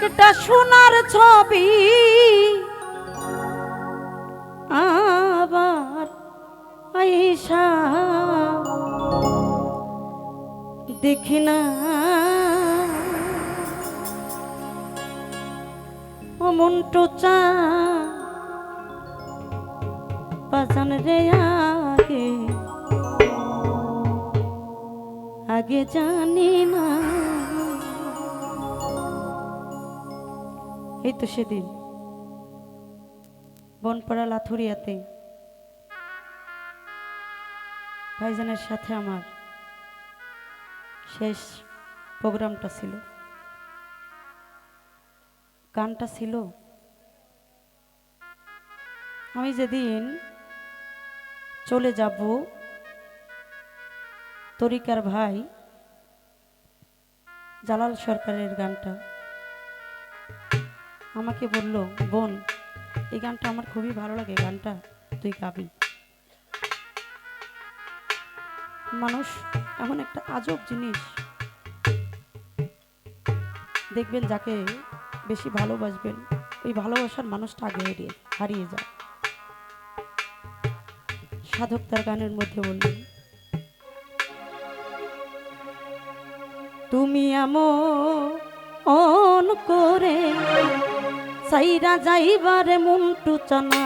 একটা সোনার ছবি আবার আইসা দেখি না ও মন্টু চা বাজান রে আগে আগে জানি না। এই তো সেদিন বনপাড়া লাথুরিয়াতে ভাইজানের সাথে আমার শেষ প্রোগ্রামটা ছিল, গানটা ছিল। আমি যেদিন চলে যাব তরিকার ভাই জালাল সরকারের গানটা আমাকে বলল, বোন এই গানটা আমার খুবই ভালো লাগে, গানটা তুই গাবি। মানুষ এমন একটা আজব জিনিস, দেখবেন যাকে বেশি ভালোবাসবেন ওই ভালোবাসার মানুষটা আগে হারিয়ে যায়। সাধক তার গানের মধ্যে বললেন, তুমি এমন করে সাইরা যাইবারে মন্টু চানা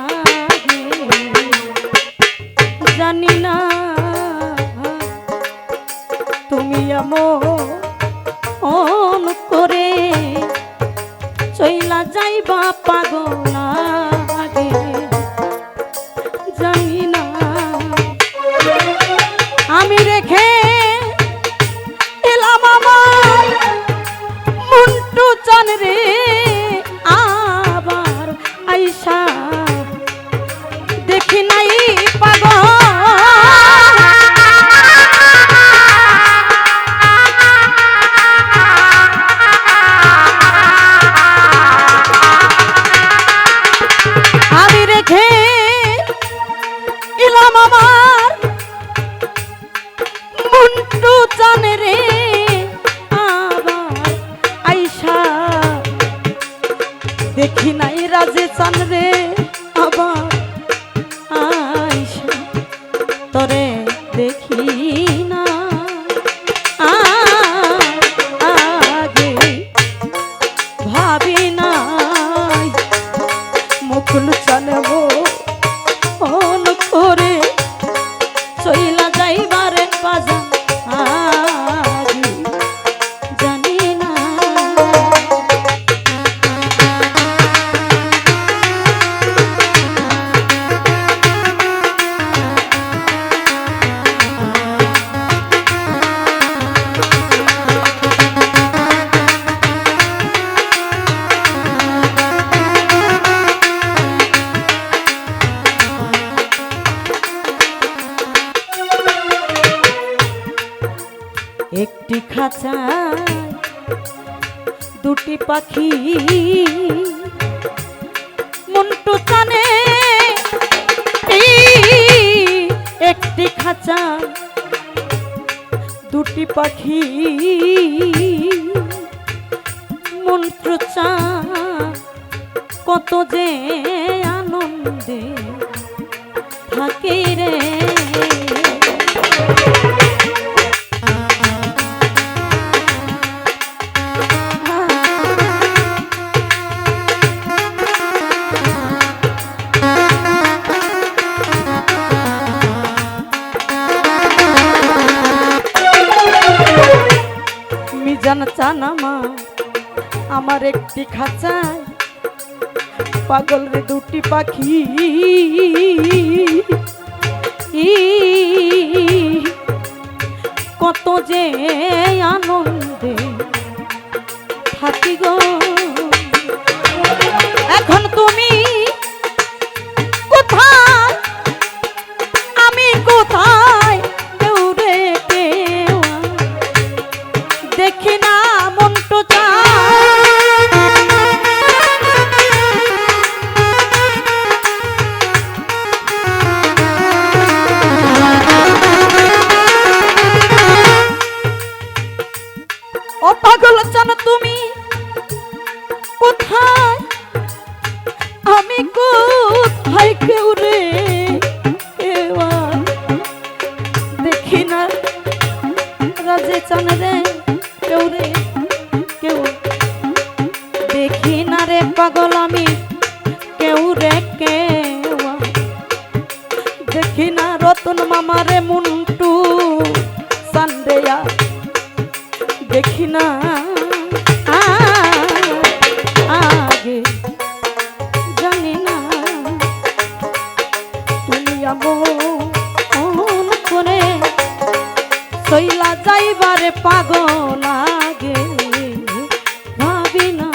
জানি না তুমি এমন করে চইলা যাইবা পাগল আগে জানি না আমি রেখে এলাম আমার মন্টু চান রে আবার আইসা দেখি নাই পাগল আমি রেখে এলাম আমার মন্টু চান রে আবার আইসা দেখি নাই রাজে চান রে আবার আইসা তরে দেখি না আগে ভাবি নাই মুকুল চানবো অন করে চইলা যাইবারে বাজান আগে জানি না। একটি খাঁচায় দুটি পাখি মন্টু চানে একটি খাঁচায় দুটি পাখি মন্টু চা কত যে আনন্দে থাকে রে মিজান চানামা আমার একটি খাঁচায় পাগল রে দুটি পাখি কত যে আনন্দে থাকি গো। এখন তুমি কোথায় আমি কোথায় কেউ রে কেউ দেখি না মন্টু চা ও পাগল চান তুমি মামারে মুন্টু সান্ডেয়া দেখি না আগে জানি না তুমি আমন করে সইলা যাইবারে পাগল আগে ভাবি না।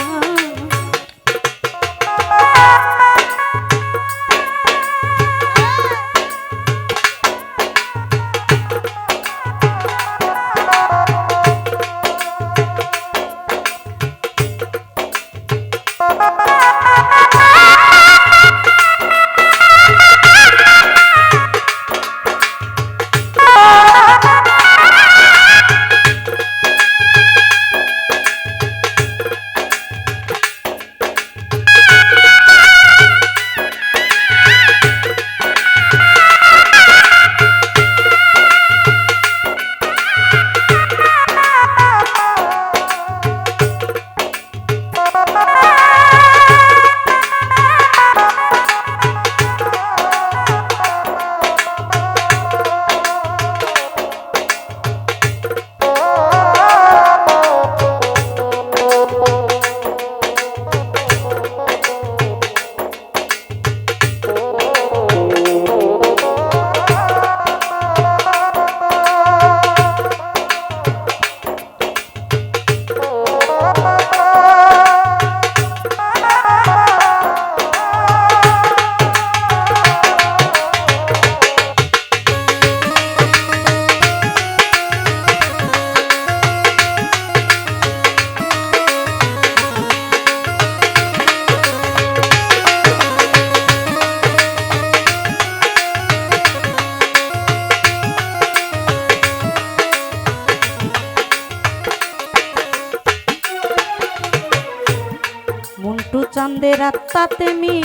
মুন্টু চাঁদের আত্মাতে মি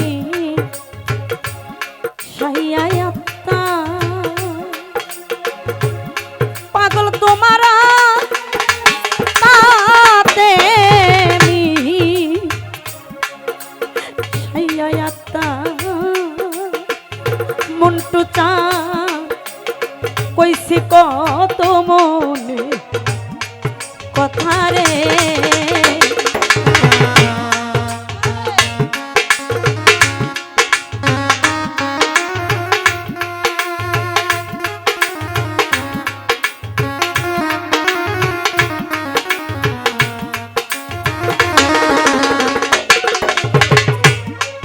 শাহিয়াই আত্মা পাগল তোমারা তাতে মি শাহিয়াই আত্মা মুন্টু চাঁদ কইছি কত মনে কথা রে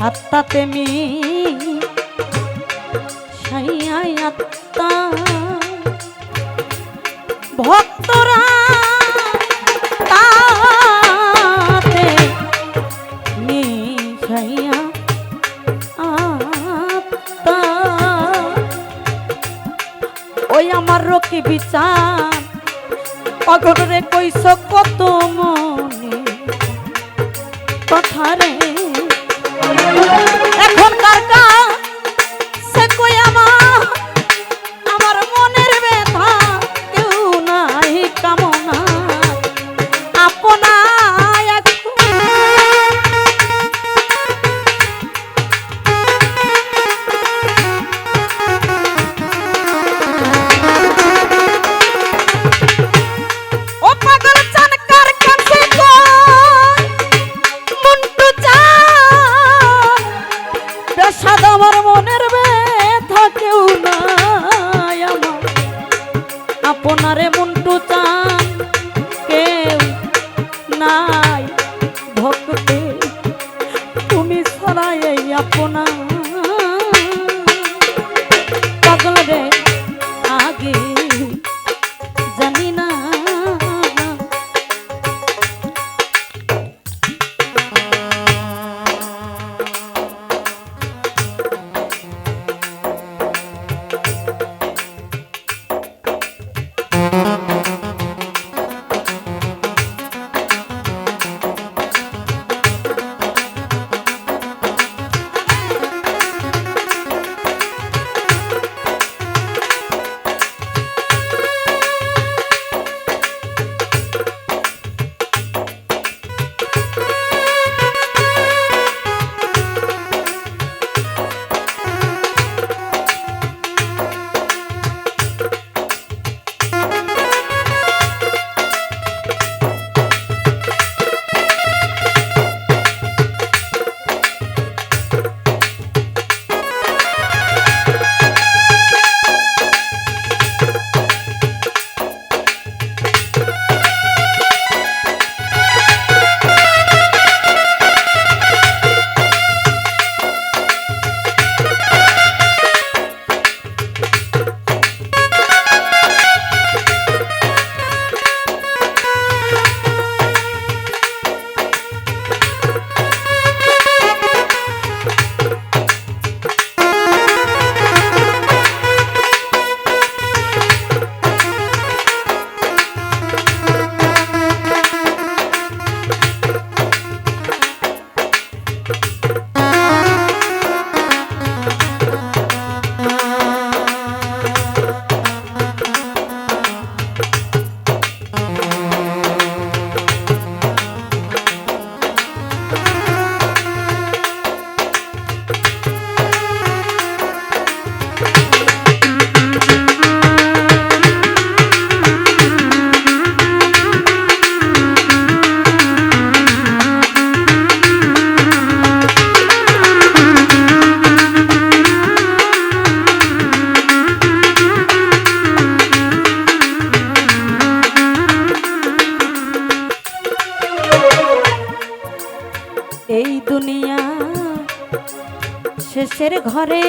আত্মাতে মি শাহিয়াই আত্মা ভক্তরা তাতে মি শাহিয়া আত্মা ওই আমার রকি বিচার অগরে কইস কত মনে কথা রে এখন কারকা সে কই আমার মনের ব্যথা কেউ নাই কামনা আপনা ও পাগল চান কার কাছে মুন্টু চান বেশাদ আমার মনের ব্যথা কেউ নাই আমার আপনারে মুন্টু চান কেউ নাই ভক্তে তুমি ছড়াই আপনা পাগল রে আগে জানি না এই দুনিয়া শেষের ঘরে।